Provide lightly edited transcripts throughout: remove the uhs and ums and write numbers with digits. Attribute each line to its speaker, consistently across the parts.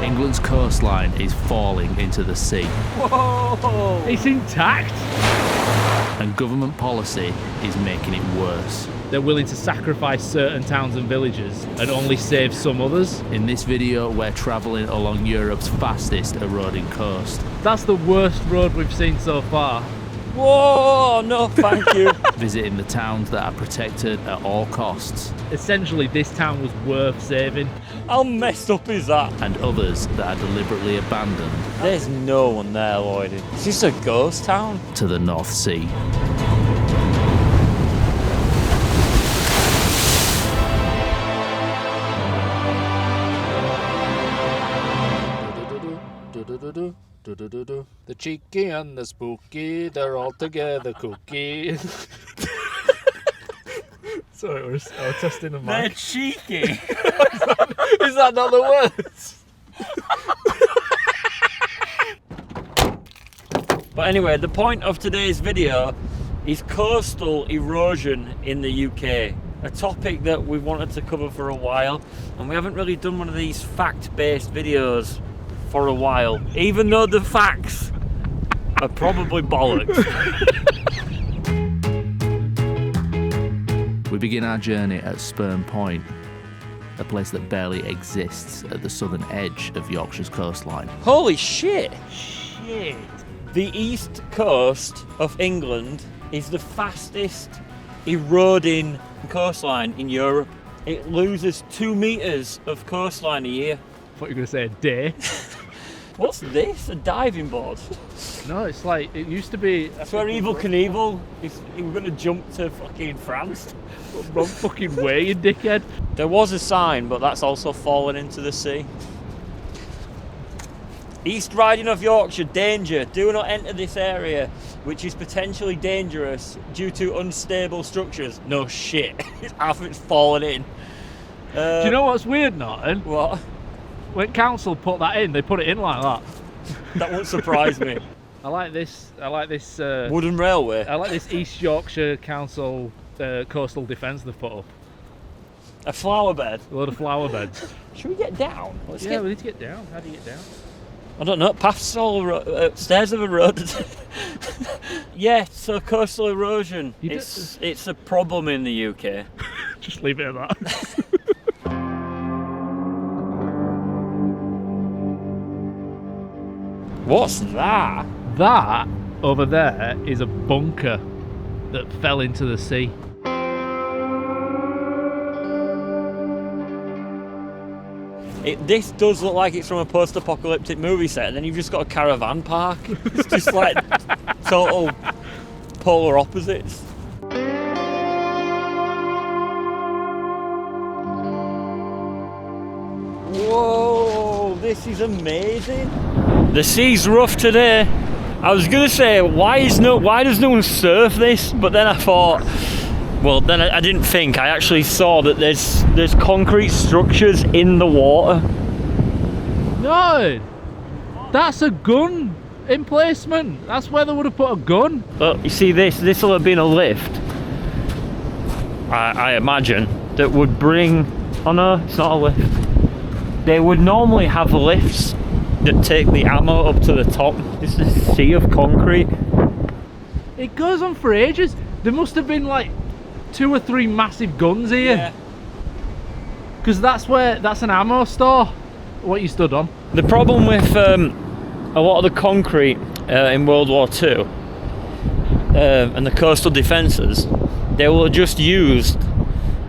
Speaker 1: England's coastline is falling into the sea.
Speaker 2: Whoa! It's intact!
Speaker 1: And government policy is making it worse.
Speaker 2: They're willing to sacrifice certain towns and villages and only save some others.
Speaker 1: In this video, we're travelling along Europe's fastest eroding coast.
Speaker 2: That's the worst road we've seen so far.
Speaker 3: Whoa, no thank you.
Speaker 1: Visiting the towns that are protected at all costs.
Speaker 2: Essentially, this town was worth saving.
Speaker 3: How messed up is that?
Speaker 1: And others that are deliberately abandoned.
Speaker 3: There's no one there, Lloyd. Is this a ghost town?
Speaker 1: To the North Sea.
Speaker 4: The cheeky and the spooky, they're all together kooky.
Speaker 2: Sorry, we're testing the mic.
Speaker 3: They're cheeky.
Speaker 4: Is that not the words?
Speaker 3: But anyway, the point of today's video is coastal erosion in the UK. A topic that we've wanted to cover for a while, and we haven't really done one of these fact-based videos for a while, even though the facts are probably bollocks.
Speaker 1: We begin our journey at Spurn Point, a place that barely exists at the southern edge of Yorkshire's coastline.
Speaker 3: Holy shit! Shit! The east coast of England is the fastest eroding coastline in Europe. It loses 2 metres of coastline a year.
Speaker 2: I thought you were going to say a day.
Speaker 3: What's this? A diving board?
Speaker 2: No, it's like, it used to be...
Speaker 3: That's where Evil Knievel is. He was going to jump to fucking France.
Speaker 2: Wrong fucking way, you dickhead.
Speaker 3: There was a sign, but that's also fallen into the sea. East Riding of Yorkshire, danger. Do not enter this area, which is potentially dangerous due to unstable structures. No shit. Half of it's fallen in.
Speaker 2: Do you know what's weird, Norton?
Speaker 3: What?
Speaker 2: When council put that in, they put it in like that.
Speaker 3: That won't surprise me.
Speaker 2: I like this
Speaker 3: Wooden railway.
Speaker 2: I like this East Yorkshire Council coastal defence they've put up.
Speaker 3: A flower bed.
Speaker 2: A load of flower beds.
Speaker 3: Should we get down?
Speaker 2: We need to get down. How do you get down?
Speaker 3: I don't know. Paths all stairs of a road. Yeah, so coastal erosion. It's a problem in the UK.
Speaker 2: Just leave it at that.
Speaker 3: What's that?
Speaker 2: That over there is a bunker that fell into the sea.
Speaker 3: This does look like it's from a post-apocalyptic movie set, and then you've just got a caravan park. It's just like total polar opposites. Whoa, this is amazing. The sea's rough today. I was gonna say, why does no one surf this? But then I thought, well, then I didn't think. I actually saw that there's concrete structures in the water.
Speaker 2: No, that's a gun emplacement. That's where they would have put a gun.
Speaker 3: But you see, this will have been a lift, I imagine, that would bring. Oh no, it's not a lift. They would normally have lifts that take the ammo up to the top. Just a sea of concrete.
Speaker 2: It goes on for ages. There must have been like 2 or 3 massive guns here. Because that's an ammo store. What you stood on.
Speaker 3: The problem with a lot of the concrete in World War II and the coastal defences, they will have just used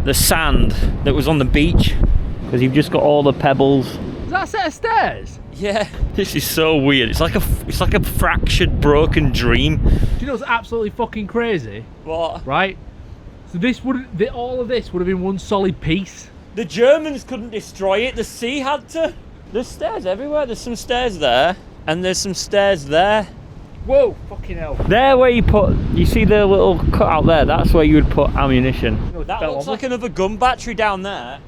Speaker 3: the sand that was on the beach, because you've just got all the pebbles.
Speaker 2: Is that a set of stairs?
Speaker 3: Yeah, this is so weird. It's like a fractured, broken dream.
Speaker 2: Do you know what's absolutely fucking crazy?
Speaker 3: What?
Speaker 2: Right. So all of this would have been one solid piece.
Speaker 3: The Germans couldn't destroy it. The sea had to. There's stairs everywhere. There's some stairs there, and there's some stairs there.
Speaker 2: Whoa, fucking hell.
Speaker 3: There where you see the little cutout there, that's where you would put ammunition. That looks like another gun battery down there.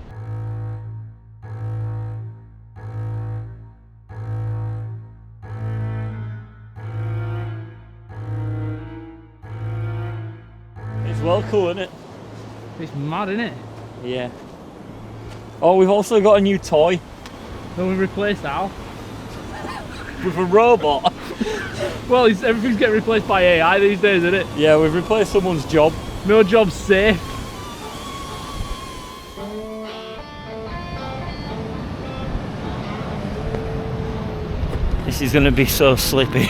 Speaker 3: It's well cool, isn't it?
Speaker 2: It's mad, isn't it?
Speaker 3: Yeah. Oh, we've also got a new toy.
Speaker 2: And we replaced Al.
Speaker 3: With a robot.
Speaker 2: Well, everything's getting replaced by AI these days, isn't it?
Speaker 3: Yeah, we've replaced someone's job.
Speaker 2: No job's safe.
Speaker 3: This is going to be so slippy.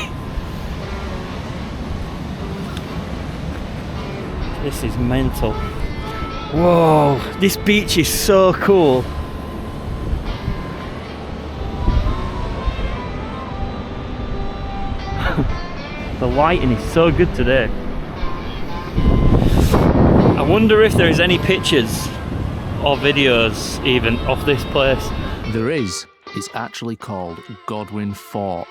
Speaker 3: This is mental. Whoa, this beach is so cool. The lighting is so good today. I wonder if there is any pictures or videos even of this place.
Speaker 1: There is. It's actually called Godwin Fort,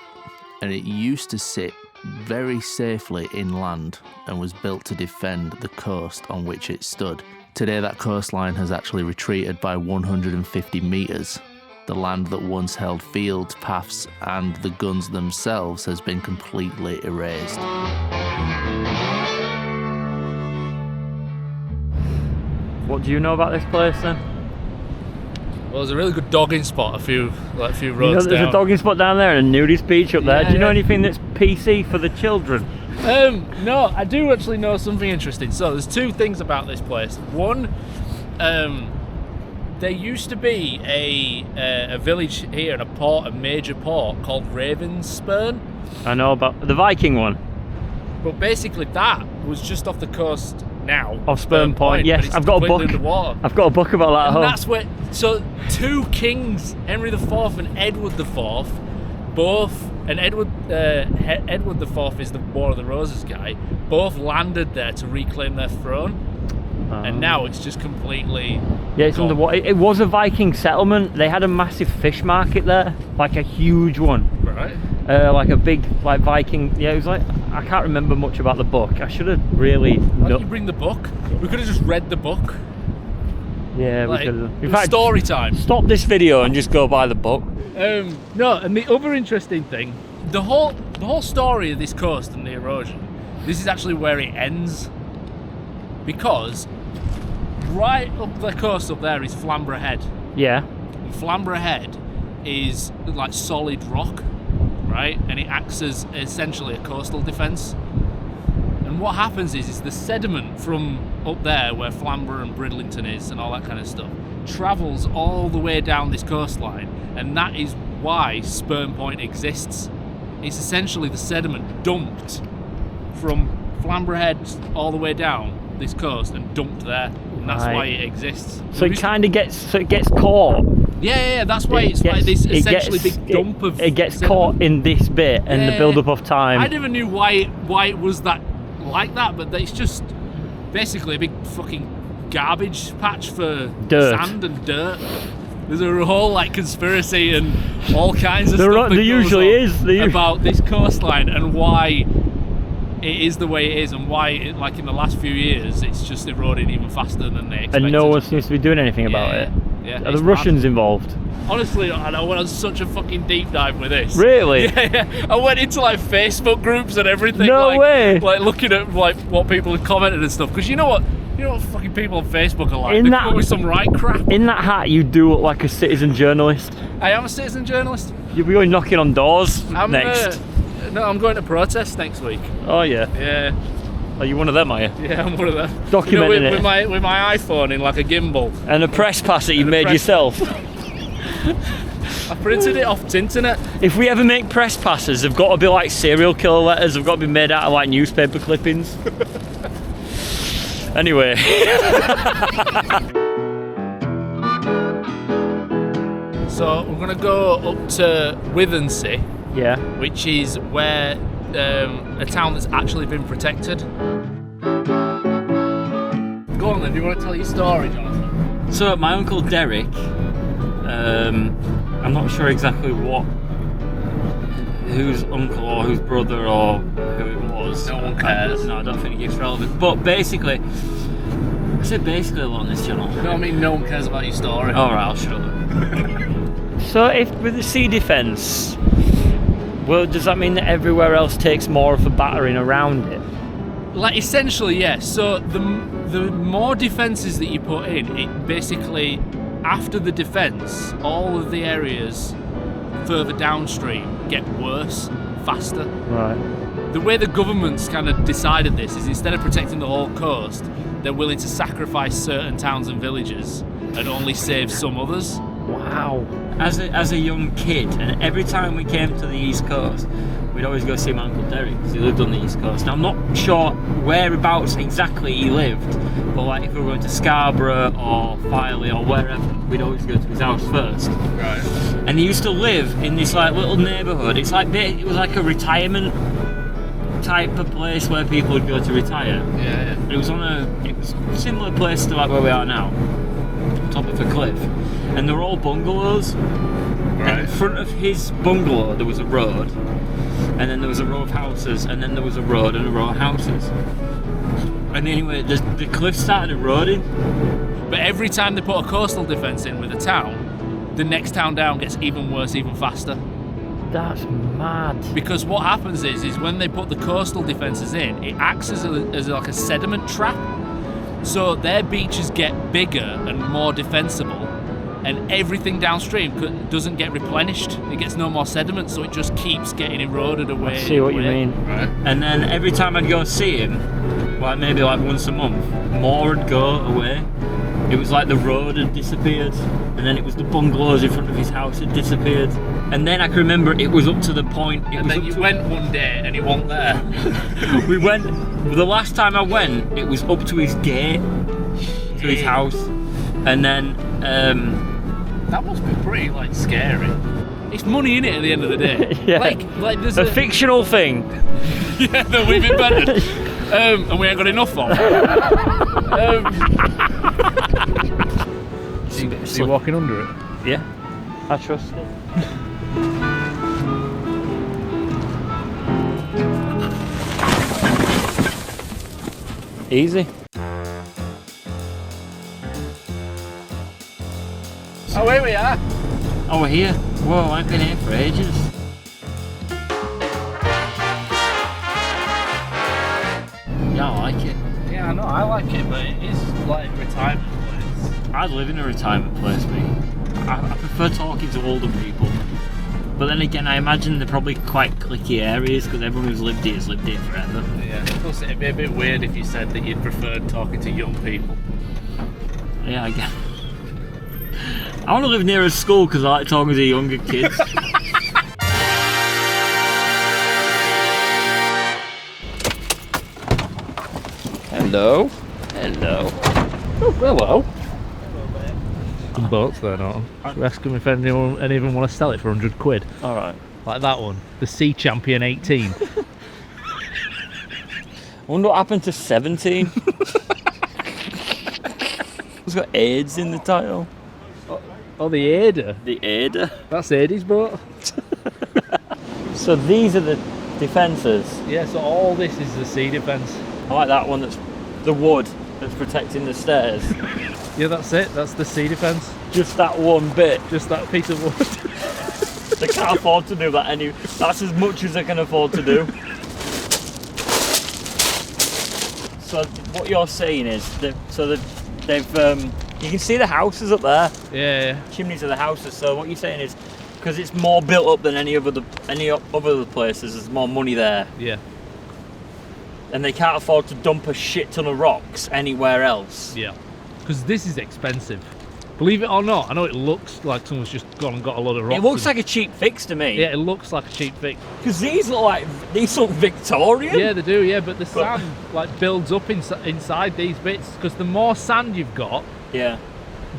Speaker 1: and it used to sit very safely inland and was built to defend the coast on which it stood. Today that coastline has actually retreated by 150 metres. The land that once held fields, paths and the guns themselves has been completely erased.
Speaker 3: What do you know about this place then?
Speaker 2: Well, there's a really good dogging spot a few roads
Speaker 3: You know, there's
Speaker 2: down.
Speaker 3: a dogging spot down there and a nudist beach up there.
Speaker 2: Yeah,
Speaker 3: Do you know
Speaker 2: yeah.
Speaker 3: anything that's PC for the children?
Speaker 2: No, I do actually know something interesting. So there's two things about this place. One, there used to be a village here in a major port called Spurn.
Speaker 3: I know about the Viking one.
Speaker 2: But basically that was just off the coast now.
Speaker 3: Of Spurn Point,
Speaker 2: but
Speaker 3: yes.
Speaker 2: it's
Speaker 3: I've got a
Speaker 2: completely
Speaker 3: book.
Speaker 2: underwater.
Speaker 3: I've got a book about that at
Speaker 2: And
Speaker 3: home.
Speaker 2: that's where, so two kings, Henry IV and Edward IV, both, and Edward IV is the War of the Roses guy, both landed there to reclaim their throne. And now it's just completely
Speaker 3: Yeah, it's
Speaker 2: gone.
Speaker 3: underwater. It was a Viking settlement. They had a massive fish market there, like a huge one.
Speaker 2: Right.
Speaker 3: Like a big, like Viking. Yeah, it was like, I can't remember much about the book. I should have really.
Speaker 2: Why don't you bring the book? We could have just read the book.
Speaker 3: Yeah,
Speaker 2: Like,
Speaker 3: we could have.
Speaker 2: it
Speaker 3: In
Speaker 2: was
Speaker 3: fact,
Speaker 2: story time.
Speaker 3: stop this video and just go buy the book.
Speaker 2: No, and the other interesting thing, the whole story of this coast and the erosion, this is actually where it ends. Because right up the coast up there is Flamborough Head.
Speaker 3: Yeah.
Speaker 2: And Flamborough Head is like solid rock, right? And it acts as essentially a coastal defence. And what happens is the sediment from up there where Flamborough and Bridlington is and all that kind of stuff travels all the way down this coastline, and that is why Spurn Point exists. It's essentially the sediment dumped from Flamborough Head all the way down this coast and dumped there, and that's
Speaker 3: Right.
Speaker 2: why it exists.
Speaker 3: So it kind of gets, it gets caught.
Speaker 2: Yeah, that's why it's like this essentially big dump of
Speaker 3: It gets
Speaker 2: sediment.
Speaker 3: caught in this bit and the
Speaker 2: Yeah.
Speaker 3: build up of time.
Speaker 2: I never knew why it was that like that, but it's just basically a big fucking garbage patch for
Speaker 3: Dirt.
Speaker 2: sand and dirt. There's a whole like conspiracy and all kinds of
Speaker 3: There
Speaker 2: stuff that
Speaker 3: there
Speaker 2: goes
Speaker 3: usually
Speaker 2: on
Speaker 3: is. There
Speaker 2: about this coastline and why it is the way it is, and why it, like in the last few years it's just eroding even faster than they expected.
Speaker 3: and no one seems to be doing anything about it.
Speaker 2: Yeah,
Speaker 3: Are
Speaker 2: it's
Speaker 3: the Russians involved?
Speaker 2: mad. Honestly, I went on such a fucking deep dive with this.
Speaker 3: Really?
Speaker 2: Yeah. I went into like Facebook groups and everything.
Speaker 3: No
Speaker 2: like,
Speaker 3: way.
Speaker 2: Like looking at like what people have commented and stuff. Because you know what fucking people on Facebook are like.
Speaker 3: In
Speaker 2: They
Speaker 3: that-
Speaker 2: come up with some right crap.
Speaker 3: In that hat, you do look like a citizen journalist.
Speaker 2: I am a citizen journalist.
Speaker 3: You'll be going knocking on doors
Speaker 2: I'm
Speaker 3: next.
Speaker 2: No, I'm going to protest next week.
Speaker 3: Oh yeah.
Speaker 2: Yeah,
Speaker 3: Are you one of them, are you?
Speaker 2: yeah, I'm one of them.
Speaker 3: Documenting it.
Speaker 2: with my iPhone in like a gimbal.
Speaker 3: And a press pass that you
Speaker 2: And a
Speaker 3: made
Speaker 2: press-
Speaker 3: yourself.
Speaker 2: I printed it off Tinternet.
Speaker 3: If we ever make press passes, they've got to be like serial killer letters. They've got to be made out of like newspaper clippings. Anyway.
Speaker 2: So we're gonna go up to Withernsea,
Speaker 3: Yeah.
Speaker 2: which is where a town that's actually been protected. Go on then, do you want to tell your story, Jonathan?
Speaker 3: So my uncle Derek, I'm not sure exactly whose uncle or whose brother or who it was.
Speaker 2: No one cares.
Speaker 3: No, I don't think it's relevant. But basically, I said basically a lot on this channel.
Speaker 2: No, I mean no one cares about your story.
Speaker 3: Alright, I'll shut up. So if with the sea defence, well, does that mean that everywhere else takes more of a battering around it?
Speaker 2: Like essentially, yes. So the more defences that you put in, it basically after the defence, all of the areas further downstream get worse, faster.
Speaker 3: Right.
Speaker 2: The way the government's kind of decided this is instead of protecting the whole coast, they're willing to sacrifice certain towns and villages and only save some others.
Speaker 3: Wow. As a young kid, and every time we came to the East Coast, we'd always go see my Uncle Derek because he lived on the East Coast. Now, I'm not sure whereabouts exactly he lived, but like if we were going to Scarborough or Filey or wherever, we'd always go to his house first.
Speaker 2: Right.
Speaker 3: And he used to live in this like little neighbourhood. It was like a retirement type of place where people would go to retire.
Speaker 2: Yeah.
Speaker 3: It was a similar place to like where we are now, on top of a cliff. And they're all bungalows.
Speaker 2: Right.
Speaker 3: And in front of his bungalow there was a road, and then there was a row of houses, and then there was a road and a row of houses. And anyway, the cliff started eroding.
Speaker 2: But every time they put a coastal defence in with a town, the next town down gets even worse, even faster.
Speaker 3: That's mad.
Speaker 2: Because what happens is when they put the coastal defences in, it acts as like a sediment trap. So their beaches get bigger and more defensible, and everything downstream doesn't get replenished. It gets no more sediment, so it just keeps getting eroded away.
Speaker 3: I see what you mean.
Speaker 2: Right.
Speaker 3: And then every time I'd go see him, like maybe like once a month, more would go away. It was like the road had disappeared, and then it was the bungalows in front of his house had disappeared. And then I can remember it was up to the point.
Speaker 2: And then you went one day and he wasn't there.
Speaker 3: We went. The last time I went, it was up to his gate, to his house, and then.
Speaker 2: That must be pretty like scary. It's money in it at the end of the day.
Speaker 3: Yeah.
Speaker 2: Like there's
Speaker 3: a fictional thing.
Speaker 2: Yeah, that we've invented, and we ain't got enough of.
Speaker 4: So you're walking under it?
Speaker 3: Yeah, I trust it. Easy.
Speaker 2: Oh, here we are.
Speaker 3: Oh, we're here. Whoa, I've been here for ages. Yeah, I like it.
Speaker 2: Yeah, I know, I like it, but it is like a retirement place.
Speaker 3: I'd live in a retirement place, me. I prefer talking to older people. But then again, I imagine they're probably quite cliquey areas because everyone who's lived here has lived here forever.
Speaker 2: Yeah, plus it'd be a bit weird if you said that you preferred talking to young people.
Speaker 3: Yeah, I guess. I want to live near a school because I like talking to younger kids. Hello. Hello.
Speaker 4: Oh, hello. Some boats there, not. Should we ask them if any of them want to sell it for 100 quid?
Speaker 3: Alright.
Speaker 4: Like that one, the Sea Champion 18.
Speaker 3: I wonder what happened to 17. It's got AIDS in the title.
Speaker 4: Oh, the Ada.
Speaker 3: The Ada.
Speaker 4: That's Adie's boat.
Speaker 3: So these are the defences.
Speaker 4: Yeah, so all this is the sea defence.
Speaker 3: I like that one, that's the wood that's protecting the stairs.
Speaker 4: Yeah, that's it. That's the sea defence.
Speaker 3: Just that one bit.
Speaker 4: Just that piece of wood.
Speaker 3: They can't afford to do that anyway. That's as much as they can afford to do. So what you're saying is they've you can see the houses up there.
Speaker 4: Yeah.
Speaker 3: Chimneys of the houses. So what you're saying is because it's more built up than any other places, there's more money there.
Speaker 4: Yeah.
Speaker 3: And they can't afford to dump a shit ton of rocks anywhere else.
Speaker 4: Yeah. Because this is expensive. Believe it or not, I know it looks like someone's just gone and got a load of rocks.
Speaker 3: It looks like a cheap fix to me.
Speaker 4: Yeah, it looks like a cheap fix.
Speaker 3: Because these look Victorian.
Speaker 4: Yeah, they do, yeah, but the sand like builds up inside these bits. Because the more sand you've got,
Speaker 3: yeah,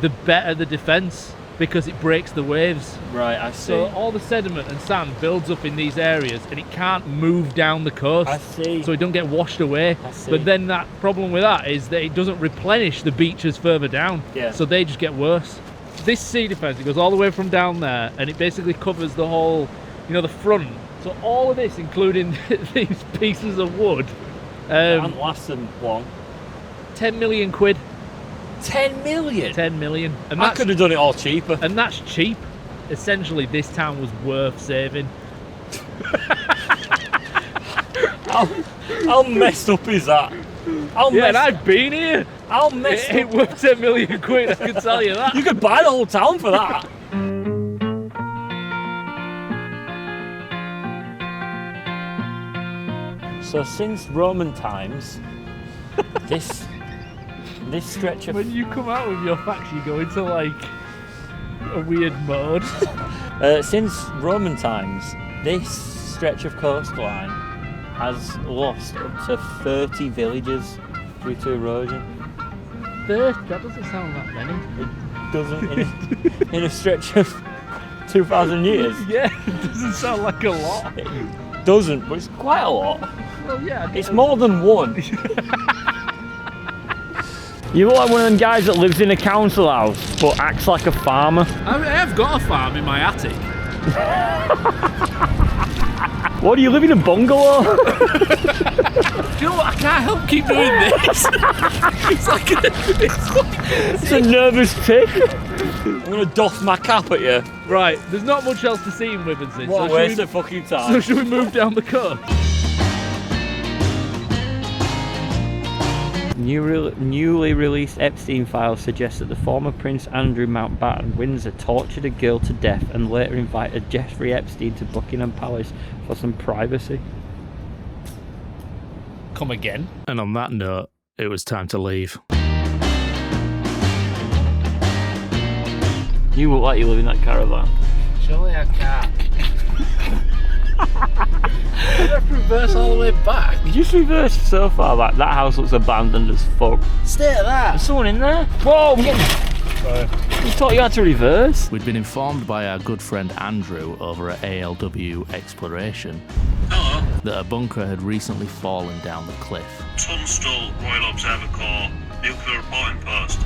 Speaker 4: the better the defence. Because it breaks the waves.
Speaker 3: Right, I see.
Speaker 4: So all the sediment and sand builds up in these areas and it can't move down the coast.
Speaker 3: I see.
Speaker 4: So it don't get washed away.
Speaker 3: I see.
Speaker 4: But then that problem with that is that it doesn't replenish the beaches further down.
Speaker 3: Yeah.
Speaker 4: So they just get worse. This sea defence, it goes all the way from down there and it basically covers the whole, the front. So all of this, including these pieces of wood.
Speaker 3: And last them long.
Speaker 4: 10 million quid.
Speaker 3: 10 million?
Speaker 4: 10 million. And
Speaker 3: I could have done it all cheaper.
Speaker 4: And that's cheap. Essentially, this town was worth saving.
Speaker 3: How messed up is that?
Speaker 4: And I've been here.
Speaker 3: How messed up?
Speaker 4: It worth 10 million quid, I can tell you that.
Speaker 3: You could buy the whole town for that. So since Roman times, this stretch of...
Speaker 4: When you come out with your facts, you go into like a weird mode.
Speaker 3: Since Roman times, this stretch of coastline has lost up to 30 villages due to erosion.
Speaker 4: 30? That doesn't sound that many.
Speaker 3: It doesn't in a stretch of 2,000 years.
Speaker 4: Yeah, it doesn't sound like a lot.
Speaker 3: It doesn't, but it's quite a lot.
Speaker 4: Well, yeah.
Speaker 3: It's more than one. You look like one of them guys that lives in a council house but acts like a farmer.
Speaker 2: I have got a farm in my attic.
Speaker 3: What, do you live in a bungalow?
Speaker 2: Do you know what? I can't help keep doing this.
Speaker 3: It's a nervous tick. I'm gonna doff my cap at you.
Speaker 4: Right, there's not much else to see in Withernsea.
Speaker 3: What a waste of fucking time.
Speaker 4: So should we move down the coast?
Speaker 3: Newly released Epstein files suggest that the former Prince Andrew Mountbatten Windsor tortured a girl to death and later invited Jeffrey Epstein to Buckingham Palace for some privacy.
Speaker 2: Come again.
Speaker 1: And on that note, it was time to leave.
Speaker 3: You look like you live in that caravan.
Speaker 2: Surely I can't. I have to reverse all the way back.
Speaker 3: You just reversed so far back. That house looks abandoned as fuck.
Speaker 2: Stay at that.
Speaker 3: There's someone in there. Whoa!
Speaker 2: Sorry.
Speaker 3: You thought you had to reverse?
Speaker 1: We'd been informed by our good friend Andrew over at ALW Exploration that a bunker had recently fallen down the cliff.
Speaker 5: Tunstall Royal Observer Corps nuclear reporting post,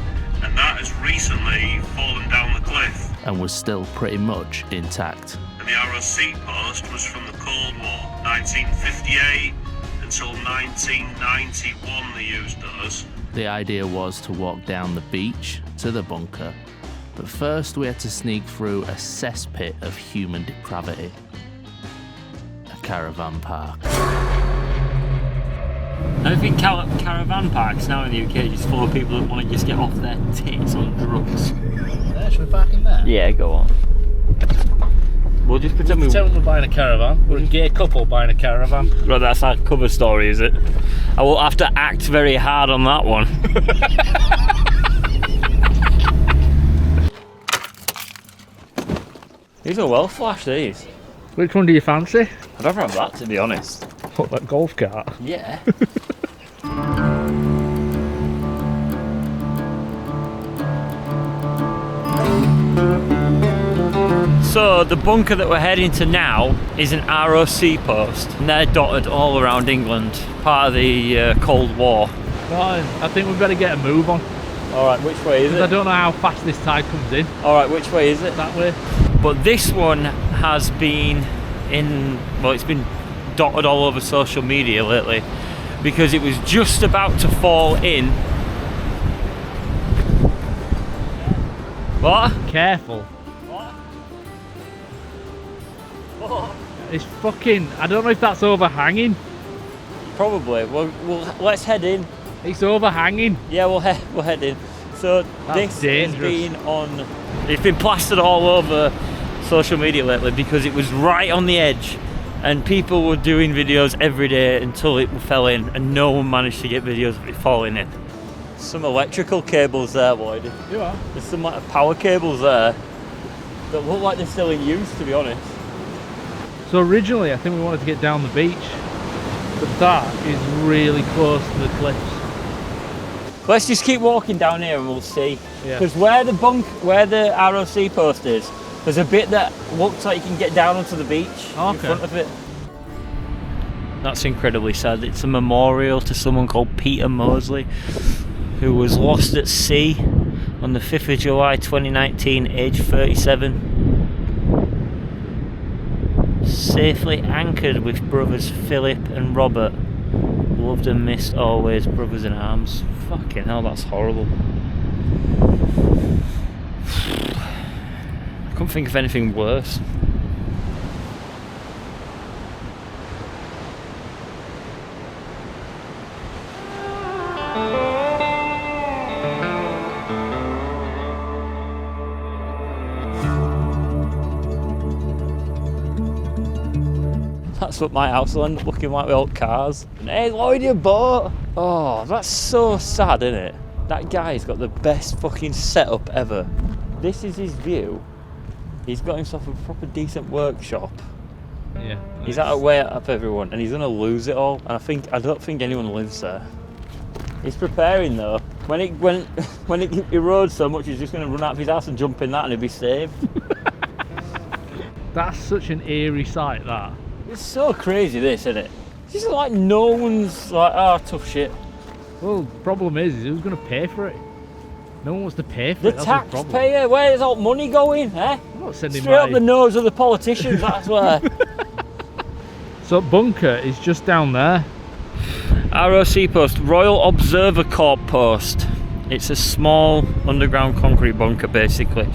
Speaker 5: and that has recently fallen down the cliff.
Speaker 1: And was still pretty much intact.
Speaker 5: And the ROC post was from the Cold War, 1958 until 1991 they used those.
Speaker 1: The idea was to walk down the beach to the bunker, but first we had to sneak through a cesspit of human depravity. A caravan park.
Speaker 3: I think caravan parks now in the UK just full of people that want to just get off their tits on drugs.
Speaker 2: Yeah, should we park in there?
Speaker 3: Yeah, go on. We'll just pretend
Speaker 2: We're buying a caravan. We're a gay couple buying a caravan.
Speaker 3: Right, that's our cover story, is it? I will have to act very hard on that one. These are well flashed, these.
Speaker 4: Which one do you fancy?
Speaker 3: I'd rather have that, to be honest.
Speaker 4: What, that golf cart?
Speaker 3: Yeah. So the bunker that we're heading to now is an ROC post, and they're dotted all around England, part of the Cold War.
Speaker 4: Right, I think we've got to get a move on.
Speaker 3: Alright, which way is
Speaker 4: Because I
Speaker 3: it?
Speaker 4: don't know how fast this tide comes in.
Speaker 3: Alright, which way is it?
Speaker 4: That way.
Speaker 3: But this one has been it's been dotted all over social media lately because it was just about to fall in. What?
Speaker 4: Careful.
Speaker 3: What?
Speaker 4: It's fucking... I don't know if that's overhanging.
Speaker 3: Probably. Well, let's head in.
Speaker 4: It's overhanging.
Speaker 3: Yeah, we'll head in. So
Speaker 4: That's
Speaker 3: this
Speaker 4: dangerous.
Speaker 3: it's been plastered all over social media lately because it was right on the edge, and people were doing videos every day until it fell in, and no one managed to get videos of it falling in. Some electrical cables there, Lloyd.
Speaker 4: You are.
Speaker 3: There's some like power cables there that look like they're still in use, to be honest.
Speaker 4: So originally I think we wanted to get down the beach, but that is really close to the cliffs.
Speaker 3: Let's just keep walking down here and we'll see.
Speaker 4: Yeah.
Speaker 3: Because where the ROC post is, there's a bit that looks like you can get down onto the beach in front of it. That's incredibly sad. It's a memorial to someone called Peter Mosley, who was lost at sea on the 5th of July 2019, age 37. Safely anchored with brothers Philip and Robert. Loved and missed always, brothers in arms. Fucking hell, that's horrible. I couldn't think of anything worse. That's what my house will end up looking like with old cars. And hey Lloyd, your boat! Oh, that's so sad, isn't it? That guy's got the best fucking setup ever. This is his view. He's got himself a proper decent workshop.
Speaker 4: Yeah.
Speaker 3: He's out of way up everyone, and he's gonna lose it all. And I don't think anyone lives there. He's preparing though. When it erodes so much, he's just gonna run out of his house and jump in that, and he'll be safe.
Speaker 4: That's such an eerie sight, that.
Speaker 3: It's so crazy, this, isn't it? It's just like no one's like, oh, tough shit.
Speaker 4: Well, the problem is who's going to pay for it? No one wants to pay for
Speaker 3: The
Speaker 4: it. That's the problem.
Speaker 3: taxpayer. Where's all money going? Eh?
Speaker 4: I'm not sending
Speaker 3: Straight up the nose of the politicians. That's where.
Speaker 4: So bunker is just down there.
Speaker 3: ROC post, Royal Observer Corps post. It's a small underground concrete bunker, basically,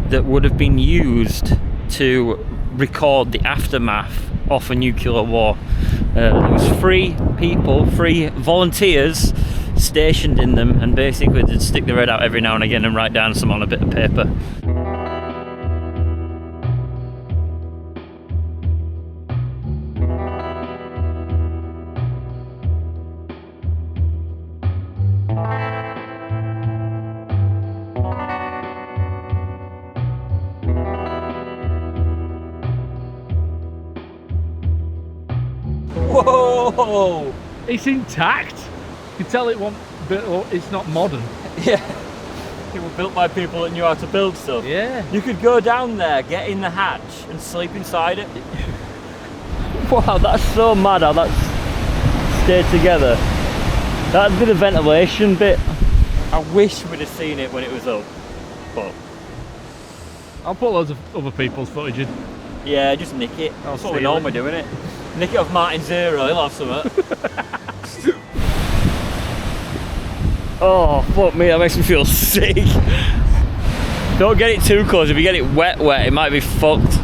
Speaker 3: that would have been used to record the aftermath of a nuclear war. There was free volunteers stationed in them, and basically they'd stick their head out every now and again and write down some on a bit of paper. Whoa!
Speaker 4: It's intact. You can tell it won't. It's not modern.
Speaker 3: Yeah. It was built by people that knew how to build stuff.
Speaker 4: Yeah.
Speaker 3: You could go down there, get in the hatch, and sleep inside it. Wow, that's so mad how that's stayed together. That'd be the ventilation bit. I wish we'd have seen it when it was up, but
Speaker 4: I'll put loads of other people's footage in.
Speaker 3: yeah, just nick it.
Speaker 4: I'll
Speaker 3: That's what we
Speaker 4: steal
Speaker 3: normally do, innit? Nick it off Martin Zero, he'll have something. Oh, fuck me, that makes me feel sick. Don't get it too close. If you get it wet, it might be fucked.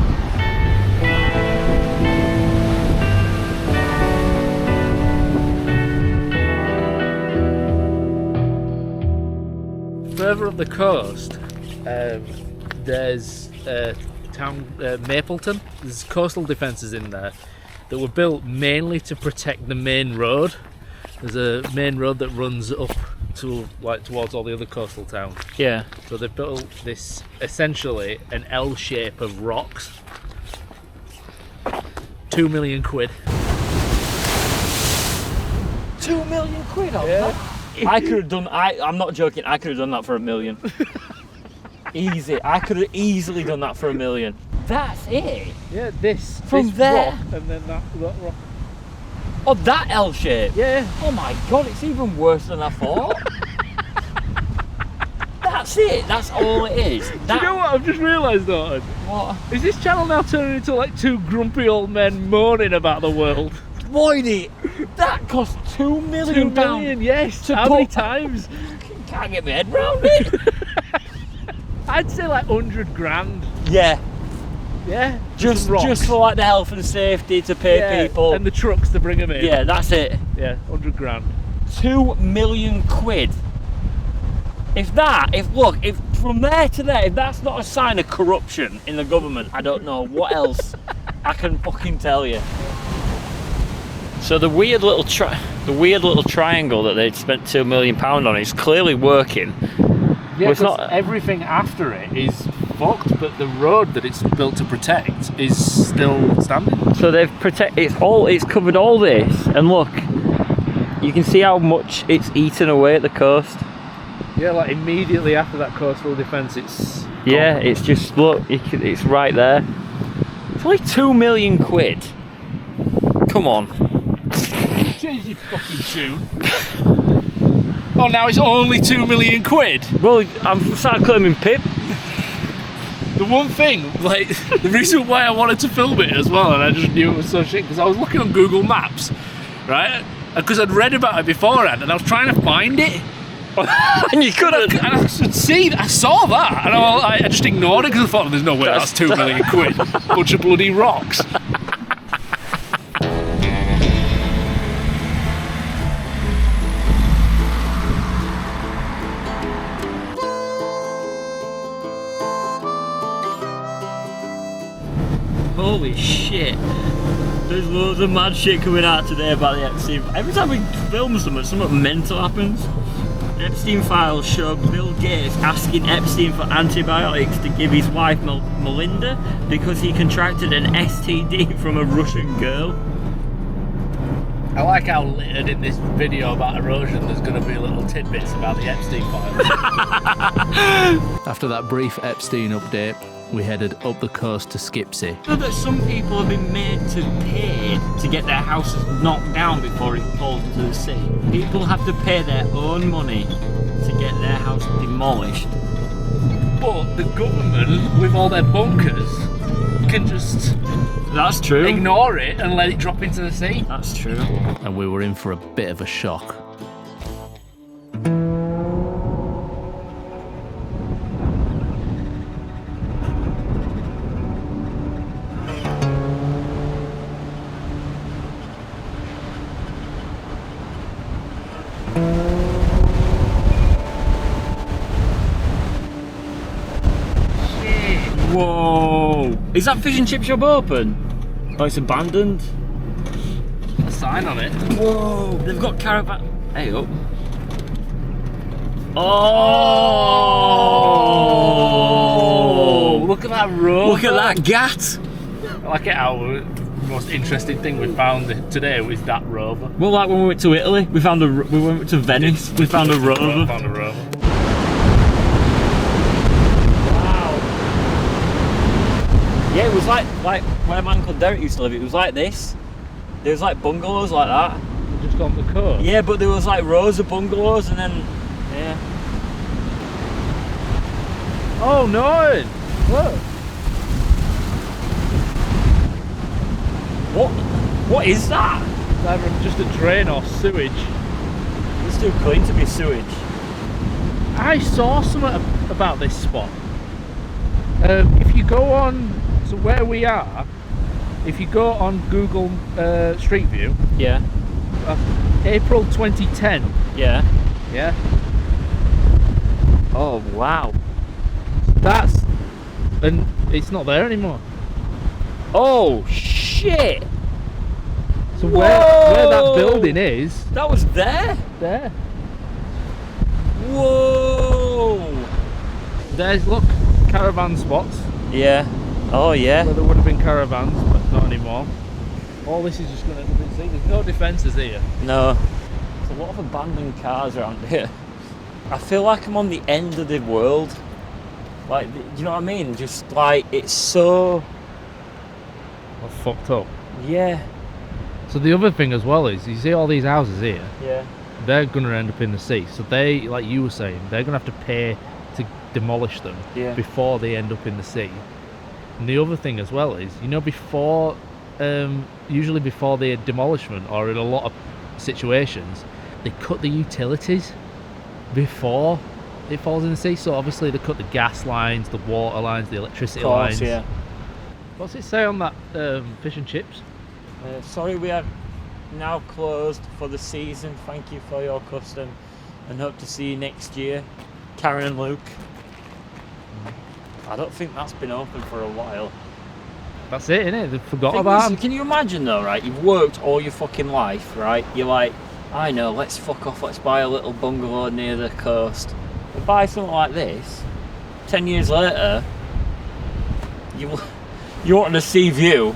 Speaker 4: Further up the coast, there's town Mapleton. There's coastal defences in there that were built mainly to protect the main road. There's a main road that runs up to towards all the other coastal towns.
Speaker 3: Yeah.
Speaker 4: So they built this essentially an L shape of rocks. 2 million quid.
Speaker 3: 2 million quid on that? I could have done. I'm not joking. I could have done that for $1 million. Easy. I could have easily done that for $1 million. That's it.
Speaker 4: Yeah, this
Speaker 3: From there,
Speaker 4: rock, and then that rock.
Speaker 3: Oh, that L shape.
Speaker 4: Yeah.
Speaker 3: Oh my god, it's even worse than I thought. That's it. That's all it is.
Speaker 4: Do you know what I've just realised, Norton?
Speaker 3: What?
Speaker 4: Is this channel now turning into like two grumpy old men moaning about the world?
Speaker 3: Voidy, that cost £2 million.
Speaker 4: 2 million, yes.
Speaker 3: to
Speaker 4: How many
Speaker 3: put-
Speaker 4: times?
Speaker 3: Can't get my head round it.
Speaker 4: I'd say like 100 grand.
Speaker 3: Yeah.
Speaker 4: Yeah.
Speaker 3: Just
Speaker 4: rocks.
Speaker 3: for like the health and safety to pay
Speaker 4: Yeah,
Speaker 3: people.
Speaker 4: and the trucks to bring them in.
Speaker 3: Yeah, that's it.
Speaker 4: Yeah, 100 grand.
Speaker 3: 2 million quid. If from there to there, if that's not a sign of corruption in the government, I don't know what else I can fucking tell you. So the weird little triangle that they'd spent £2 million on is clearly working.
Speaker 4: Yeah,
Speaker 3: Well, it's not-
Speaker 4: everything after it is fucked, but the road that it's built to protect is still standing.
Speaker 3: So they've it's covered all this, and look, you can see how much it's eaten away at the coast.
Speaker 4: Yeah, like immediately after that coastal defence, it's
Speaker 3: Yeah,
Speaker 4: gone.
Speaker 3: it's just, look, it's right there. It's only 2 million quid. Come on.
Speaker 4: Change your fucking tune. Oh, now it's only 2 million quid.
Speaker 3: Well, I'm starting claiming Pip.
Speaker 4: The one thing, like, the reason why I wanted to film it as well, and I just knew it was so shit, because I was looking on Google Maps, right? Because I'd read about it beforehand, and I was trying to find it.
Speaker 3: And you couldn't.
Speaker 4: And I could see, I saw that, and I just ignored it because I thought, there's no way that's 2 million quid. Bunch of bloody rocks.
Speaker 3: Holy shit. There's loads of mad shit coming out today about the Epstein. Every time we film something mental happens. The Epstein files show Bill Gates asking Epstein for antibiotics to give his wife Melinda because he contracted an STD from a Russian girl.
Speaker 4: I like how littered in this video about erosion there's going to be little tidbits about the Epstein files.
Speaker 1: After that brief Epstein update, we headed up the coast to Skipsea.
Speaker 3: You know that some people have been made to pay to get their houses knocked down before it falls into the sea. People have to pay their own money to get their house demolished.
Speaker 4: But the government, with all their bunkers, can just
Speaker 3: That's true.
Speaker 4: ignore it and let it drop into the sea.
Speaker 3: That's true.
Speaker 1: And we were in for a bit of a shock.
Speaker 3: Whoa! Is that fish and chip shop open? Oh, it's abandoned.
Speaker 4: A sign on it.
Speaker 3: Whoa! They've got caravan. Hey up. Oh!
Speaker 4: Look at that rover.
Speaker 3: Look at that gat.
Speaker 4: I like it how the most interesting thing we found today was that rover.
Speaker 3: Well, like when we went to Italy, we went to Venice, we found a rover.
Speaker 4: Found a rover.
Speaker 3: Yeah, it was like where my Uncle Derek used to live, it was like this. There was like bungalows like that.
Speaker 4: Just on the coast.
Speaker 3: Yeah, but there was like rows of bungalows and then, yeah.
Speaker 4: Oh no! Look.
Speaker 3: What is that?
Speaker 4: It's either just a drain or sewage.
Speaker 3: It's too clean to be sewage.
Speaker 4: I saw something about this spot. If you go on, so where we are, if you go on Google Street View,
Speaker 3: Yeah.
Speaker 4: April 2010,
Speaker 3: Yeah.
Speaker 4: yeah,
Speaker 3: Oh wow.
Speaker 4: that's, and it's not there anymore.
Speaker 3: Oh shit!
Speaker 4: So where that building is,
Speaker 3: That was there?
Speaker 4: there.
Speaker 3: Whoa!
Speaker 4: There's, look, caravan spots,
Speaker 3: Yeah. Oh yeah.
Speaker 4: where there would have been caravans, but not anymore. All this is just going to end up in the sea. There's no defences here.
Speaker 3: No. There's a lot of abandoned cars around here. I feel like I'm on the end of the world. Like, do you know what I mean? Just like, it's so...
Speaker 4: Well, fucked up.
Speaker 3: Yeah.
Speaker 4: So the other thing as well is, you see all these houses here,
Speaker 3: Yeah.
Speaker 4: they're going to end up in the sea. So they, like you were saying, they're going to have to pay to demolish them
Speaker 3: Yeah.
Speaker 4: before they end up in the sea. And the other thing as well is, you know, before, usually before the demolishment, or in a lot of situations, they cut the utilities before it falls in the sea. So obviously they cut the gas lines, the water lines, the electricity
Speaker 3: Of course,
Speaker 4: lines.
Speaker 3: yeah.
Speaker 4: What's it say on that fish and chips?
Speaker 3: Sorry, we are now closed for the season. Thank you for your custom and hope to see you next year. Karen and Luke. I don't think that's been open for a while.
Speaker 4: That's it, innit? They forgot
Speaker 3: Thing
Speaker 4: about
Speaker 3: is,
Speaker 4: them.
Speaker 3: can you imagine though, right? You've worked all your fucking life, right? You're like, I know, let's fuck off, let's buy a little bungalow near the coast. But buy something like this, 10 years later, you want a sea view.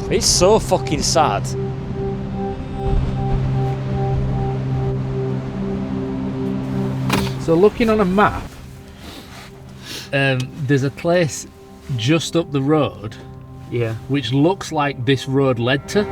Speaker 3: It's so fucking sad.
Speaker 4: So looking on a map, there's a place just up the road
Speaker 3: Yeah.
Speaker 4: which looks like this road led to.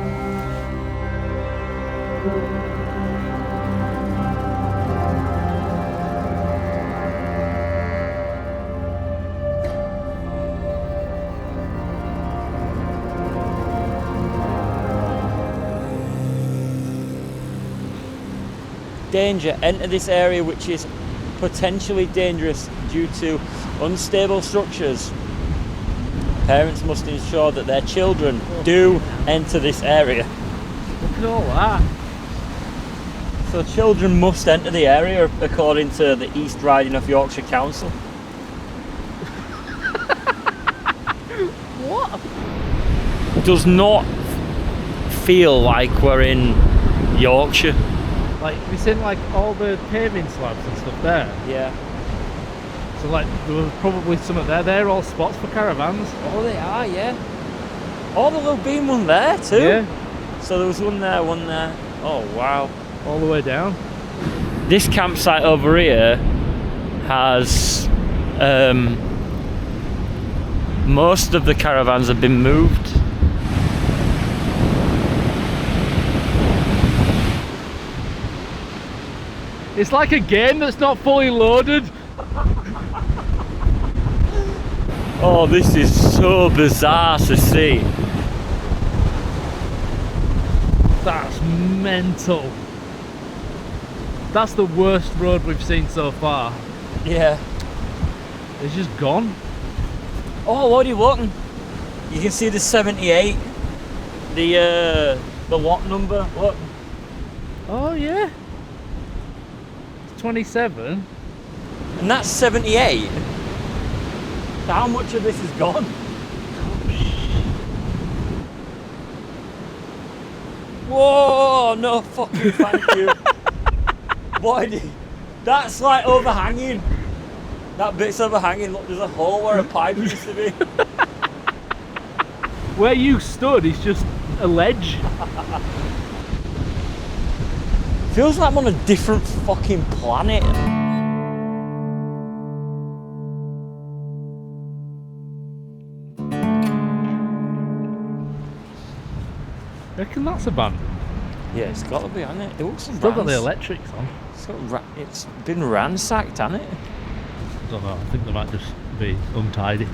Speaker 3: Danger. Enter this area which is potentially dangerous due to unstable structures. Parents must ensure that their children do enter this area.
Speaker 4: Look at all that.
Speaker 3: So children must enter the area according to the East Riding of Yorkshire Council.
Speaker 4: What?
Speaker 3: does not feel like we're in Yorkshire.
Speaker 4: Like, have you seen like all the paving slabs and stuff there?
Speaker 3: Yeah.
Speaker 4: So like there was probably some there. They're all spots for caravans.
Speaker 3: Oh, they are, yeah. Oh, the little beam one there too.
Speaker 4: Yeah.
Speaker 3: So there was one there, one there. Oh wow.
Speaker 4: All the way down.
Speaker 3: This campsite over here has most of the caravans have been moved.
Speaker 4: It's like a game that's not fully loaded.
Speaker 3: Oh, this is so bizarre to see.
Speaker 4: That's mental. That's the worst road we've seen so far.
Speaker 3: Yeah.
Speaker 4: It's just gone.
Speaker 3: Oh, what are you looking? You can see the 78. The lot number. Look.
Speaker 4: Oh yeah. 27.
Speaker 3: And that's 78. So how much of this is gone? Whoa, no fucking thank you. Boy, that's like overhanging. That bit's overhanging. Look, there's a hole where a pipe used to be.
Speaker 4: Where you stood is just a ledge.
Speaker 3: Feels like I'm on a different fucking planet.
Speaker 4: I reckon that's abandoned.
Speaker 3: Yeah, it's got to be, hasn't it? It looks
Speaker 4: Still got the electrics on.
Speaker 3: It's been ransacked, hasn't it?
Speaker 4: I don't know, I think they might just be untidy.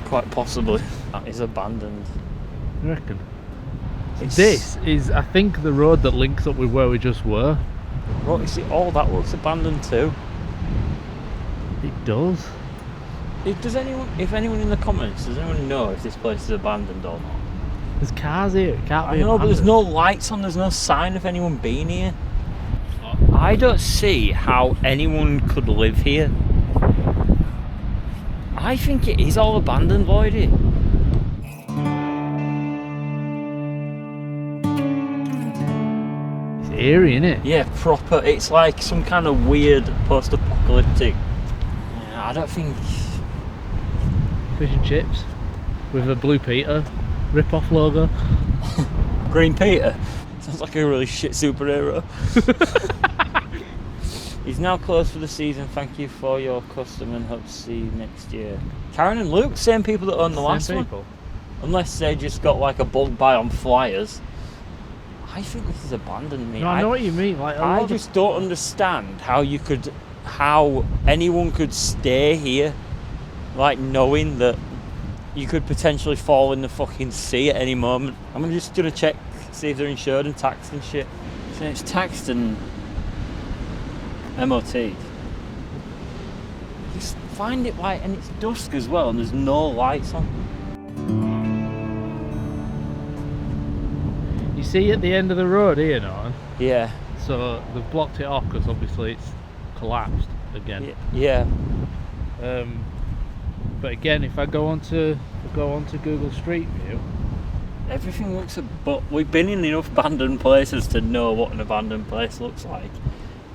Speaker 3: Quite possibly. That is abandoned.
Speaker 4: I reckon.
Speaker 3: It's-
Speaker 4: This is, I think, the road that links up with where we just were.
Speaker 3: Right, you see, all that looks abandoned too.
Speaker 4: It does.
Speaker 3: If anyone in the comments, does anyone know if this place is abandoned or not?
Speaker 4: There's cars here, it can't
Speaker 3: I
Speaker 4: be
Speaker 3: know, but there's
Speaker 4: abandoned.
Speaker 3: no lights on, there's no sign of anyone being here. I don't see how anyone could live here. I think it is all abandoned, Lloydie.
Speaker 4: It's eerie, innit?
Speaker 3: Yeah, proper. It's like some kind of weird post-apocalyptic. Yeah, I don't think.
Speaker 4: Fish and chips with a Blue Peter rip-off logo.
Speaker 3: Green Peter. Sounds like a really shit superhero. He's now closed for the season. Thank you for your custom and hope to see you next year. Karen and Luke, same people that own the last one. Unless they just got like a bulk buy on flyers. I think this is abandoned, me.
Speaker 4: No, I know what you mean. Like,
Speaker 3: I just don't understand how anyone could stay here, like knowing that you could potentially fall in the fucking sea at any moment. I'm just gonna check, see if they're insured and taxed and shit. So it's taxed and MOT. Just find it like, and it's dusk as well, and there's no lights on.
Speaker 4: You see at the end of the road here, Norton?
Speaker 3: Yeah.
Speaker 4: So they've blocked it off because obviously it's collapsed again.
Speaker 3: Yeah.
Speaker 4: But again, if I go onto Google Street View,
Speaker 3: Everything looks but we've been in enough abandoned places to know what an abandoned place looks like.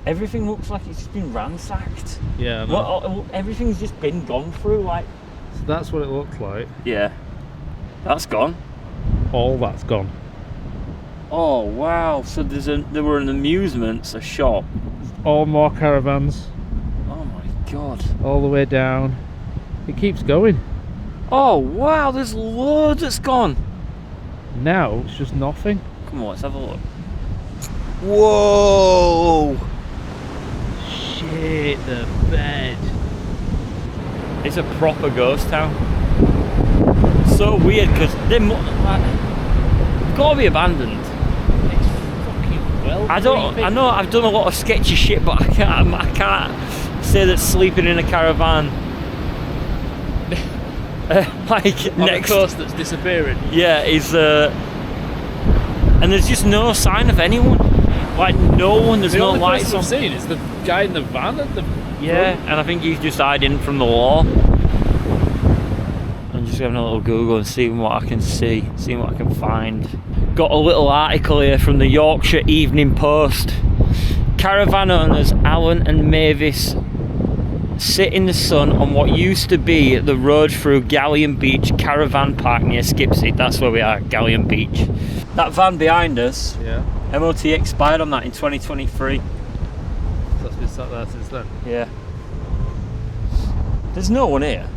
Speaker 3: Everything looks like it's just been ransacked.
Speaker 4: yeah, I know.
Speaker 3: Everything's just been gone through, like.
Speaker 4: So that's what it looks like.
Speaker 3: Yeah. That's gone.
Speaker 4: All that's gone.
Speaker 3: Oh wow! So there were an amusements, a shop.
Speaker 4: All more caravans,
Speaker 3: Oh my god!
Speaker 4: all the way down. It keeps going.
Speaker 3: Oh wow! There's loads that's gone.
Speaker 4: Now it's just nothing.
Speaker 3: Come on, let's have a look. Whoa!
Speaker 4: Shit, the bed.
Speaker 3: It's a proper ghost town. So weird because they've got to be abandoned.
Speaker 4: It's fucking well.
Speaker 3: I know I've done a lot of sketchy shit, but I can't say that sleeping in a caravan like
Speaker 4: On
Speaker 3: next
Speaker 4: a coast that's disappearing.
Speaker 3: yeah is and there's just no sign of anyone, like no one, there's
Speaker 4: The
Speaker 3: no
Speaker 4: only
Speaker 3: lights
Speaker 4: person
Speaker 3: on.
Speaker 4: I've seen is the guy in the van at the
Speaker 3: Yeah, and I think he's just hiding from the law and just just having a little Google and seeing what I can see, seeing what I can find. Got a little article here from the Yorkshire Evening Post. Caravan owners Alan and Mavis sit in the sun on what used to be the road through Galleon Beach Caravan Park near Skipsey. That's where we are, Galleon Beach. That van behind us,
Speaker 4: Yeah.
Speaker 3: MOT expired on that in 2023.
Speaker 4: That's been sat there since then.
Speaker 3: Yeah. There's no one here.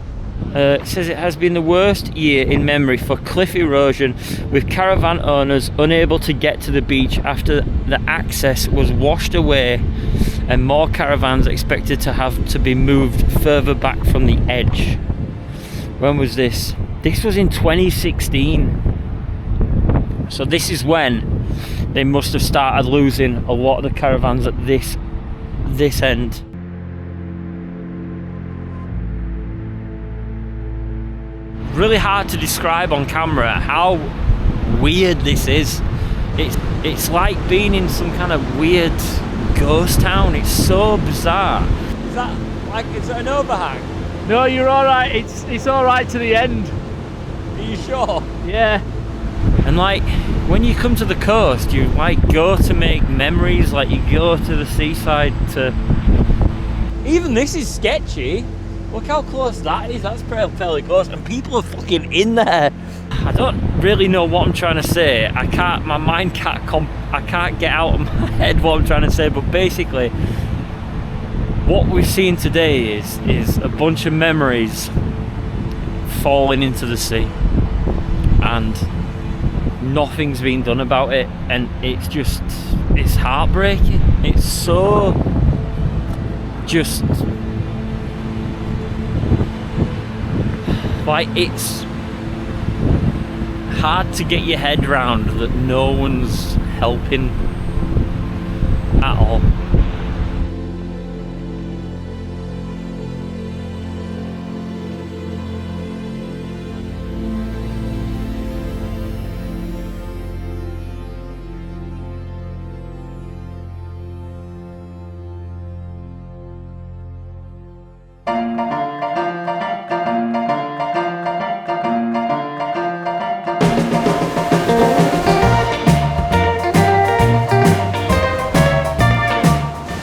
Speaker 3: It says it has been the worst year in memory for cliff erosion, with caravan owners unable to get to the beach after the access was washed away, and more caravans expected to have to be moved further back from the edge. When was this? This was in 2016. So this is when they must have started losing a lot of the caravans at this end. Really hard to describe on camera how weird this is. It's like being in some kind of weird ghost town. It's so bizarre. Is that like, is it an overhang?
Speaker 4: No, you're all right. It's all right to the end.
Speaker 3: Are you sure?
Speaker 4: Yeah.
Speaker 3: And like when you come to the coast, you like go to make memories. Like you go to the seaside to. Even this is sketchy. Look how close that is. That's fairly close, and people are fucking in there. I don't really know what I'm trying to say. I can't. My mind can't. I can't get out of my head what I'm trying to say. But basically, what we're seeing today is a bunch of memories falling into the sea, and nothing's been done about it. And it's heartbreaking. It's so just. Like, it's hard to get your head round that no one's helping at all.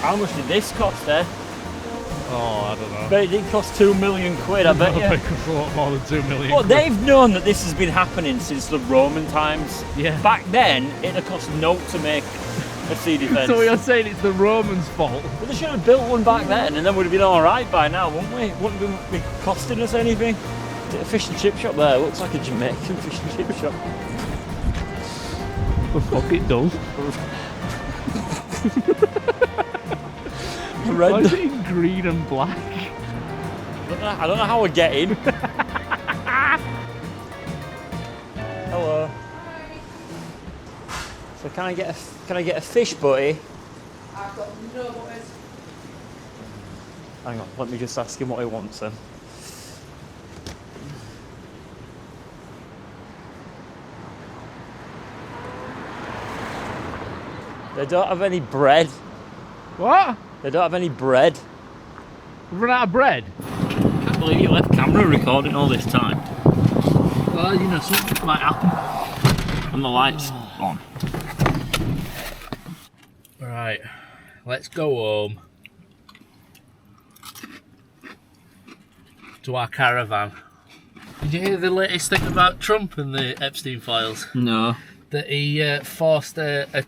Speaker 3: How much did this cost, eh?
Speaker 4: Oh, I don't know.
Speaker 3: Bet it didn't cost 2 million quid, I bet
Speaker 4: I
Speaker 3: you.
Speaker 4: think it's a lot more than 2 million.
Speaker 3: Well,
Speaker 4: quid.
Speaker 3: they've known that this has been happening since the Roman times.
Speaker 4: Yeah.
Speaker 3: Back then, it'd have cost naught to make a sea defence.
Speaker 4: So you're saying it's the Romans' fault?
Speaker 3: But they should have built one back then, and then we'd have been alright by now, wouldn't we? Wouldn't have been costing us anything. A fish and chip shop there, looks like a Jamaican fish and chip shop.
Speaker 4: The fuck it does.
Speaker 3: Red.
Speaker 4: Why is it in green and black?
Speaker 3: I don't know how we're getting. Hello. So can I get a fish, buddy?
Speaker 6: I've got no butters.
Speaker 3: Hang on, let me just ask him what he wants then. They don't have any bread.
Speaker 4: What?
Speaker 3: They don't have any bread.
Speaker 4: We've run out of bread?
Speaker 3: I can't believe you left camera recording all this time.
Speaker 2: Well, you know, something might happen.
Speaker 3: And the lights on.
Speaker 4: Right, let's go home to our caravan.
Speaker 2: Did you hear the latest thing about Trump and the Epstein files?
Speaker 3: No.
Speaker 2: That he forced a